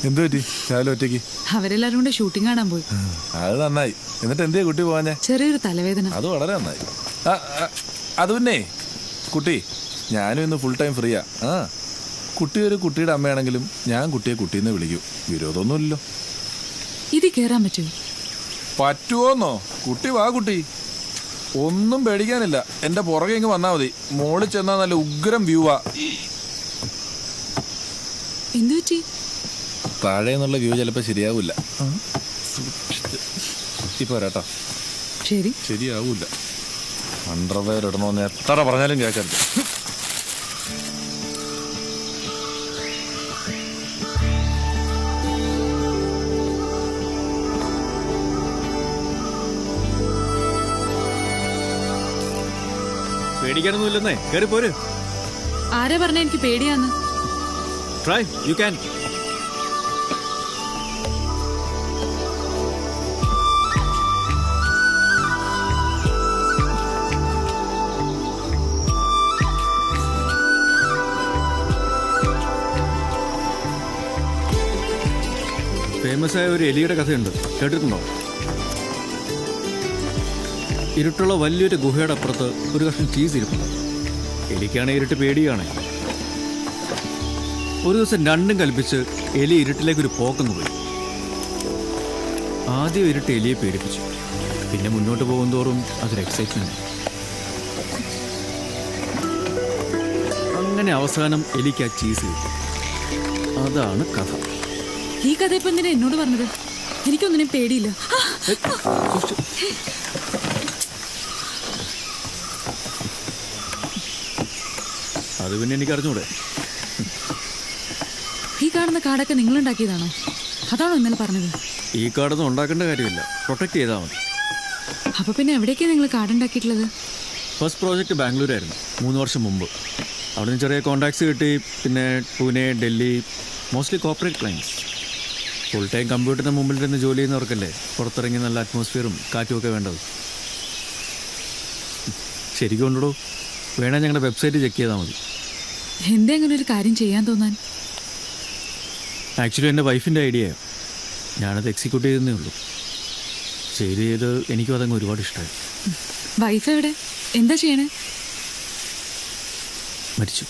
എന്തു പറ്റി രാവിലെ ഒറ്റയ്ക്ക്? അവരെല്ലാരും കൂടെ ഷൂട്ടിംഗ് കാണാൻ പോയി. അത് നന്നായി. എന്നിട്ട് എന്തേ കുട്ടി പോവാഞ്ഞേ? ചെറിയൊരു തലവേദന. അത് വളരെ നന്നായി. അത് പിന്നെ കുട്ടി, ഞാനും ഇന്ന് ഫുൾ ടൈം ഫ്രീയാ. കുട്ടി ഒരു കുട്ടിയുടെ അമ്മയാണെങ്കിലും ഞാൻ കുട്ടിയെ കുട്ടീന്ന് വിളിക്കും. വിരോധമൊന്നുമില്ലല്ലോ. ഇത് കേറാൻ പറ്റുമോ? പറ്റുമോന്നോ? കുട്ടി വാ കുട്ടി, ഒന്നും പേടിക്കാനില്ല. എന്റെ പുറകെ ഇങ്ങ് വന്നാ മതി. മോളിൽ ചെന്നാ നല്ല ഉഗ്രം വ്യൂവാ. എന്തു പറ്റി? താഴെ നിന്നുള്ള വ്യൂ ചിലപ്പോ ശരിയാവൂല. ഇപ്പൊ വരാട്ടോ. ശരി. ശരിയാവൂല. അണ്ടർവെയർ ഇടണോന്ന് എത്ര പറഞ്ഞാലും കേൾക്കരുത്. പേടിക്കാനൊന്നുമില്ലെന്നേ, കയറി പോര്. ആരാ പറഞ്ഞ എനിക്ക് പേടിയാന്ന്? Try, you can. ഫേമസ് ആയ ഒരു എലിയുടെ കഥയുണ്ട്, കേട്ടിട്ടുണ്ടോ? ഇരുട്ടുള്ള വലിയൊരു ഗുഹയുടെ അപ്പുറത്ത് ഒരു കഷ്ണം ചീസ് ഇരിപ്പുണ്ട്. എലിക്കാണ് ഇരുട്ട് പേടിയാണ്. ഒരു ദിവസം രണ്ടും കൽപ്പിച്ച് എലി ഇരുട്ടിലേക്കൊരു പോക്കെന്ന് പോയി. ആദ്യം ഇരുട്ട് എലിയെ പേടിപ്പിച്ചു. പിന്നെ മുന്നോട്ട് പോകും തോറും അതൊരു എക്സൈറ്റ്മെന്റ്. അങ്ങനെ അവസാനം എലിക്ക് ആ ചീസ് കിട്ടി. അതാണ് കഥ. ഈ കഥ ഇപ്പൊ എന്തിനാ എന്നോട് പറഞ്ഞത്? എനിക്കൊന്നിനും പേടിയില്ല. അത് പിന്നെ എനിക്ക് അറിഞ്ഞൂടെ. ഈ കാണുന്ന കാടൊക്കെ നിങ്ങൾ ഉണ്ടാക്കിയതാണോ? അതാണോ ഇന്നലെ പറഞ്ഞത്? ഈ കാടൊന്നും ഉണ്ടാക്കേണ്ട കാര്യമില്ല, പ്രൊട്ടക്ട് ചെയ്താൽ മതി. അപ്പൊ പിന്നെ എവിടേക്കാണ് നിങ്ങൾ കാടുണ്ടാക്കിയിട്ടുള്ളത്? ഫസ്റ്റ് പ്രോജക്റ്റ് ബാംഗ്ലൂരായിരുന്നു 3 വർഷം മുമ്പ്. അവിടെ നിന്ന് ചെറിയ കോൺടാക്ട്സ് കിട്ടി. പിന്നെ Pune, Delhi, mostly corporate clients. Full time കമ്പ്യൂട്ടറിന് മുമ്പിൽ നിന്ന് ജോലി ചെയ്യുന്നവർക്കല്ലേ പുറത്തിറങ്ങി നല്ല അറ്റ്മോസ്ഫിയറും കാറ്റും ഒക്കെ വേണ്ടത്. ശരിക്കും ഉണ്ടോ? വേണേൽ ഞങ്ങളുടെ വെബ്സൈറ്റ് ചെക്ക് ചെയ്താൽ മതി. എന്താ അങ്ങനെ ഒരു കാര്യം ചെയ്യാൻ തോന്നാൻ? ആക്ച്വലി എൻ്റെ വൈഫിൻ്റെ ഐഡിയയാണ്. ഞാനത് എക്സിക്യൂട്ട് ചെയ്തേ ഉള്ളൂ. ചെയ്ത് എനിക്കും അതങ്ങ് ഒരുപാട് ഇഷ്ടമായി. വൈഫ് എവിടെ? എന്താ ചെയ്യണേ? മരിച്ചു.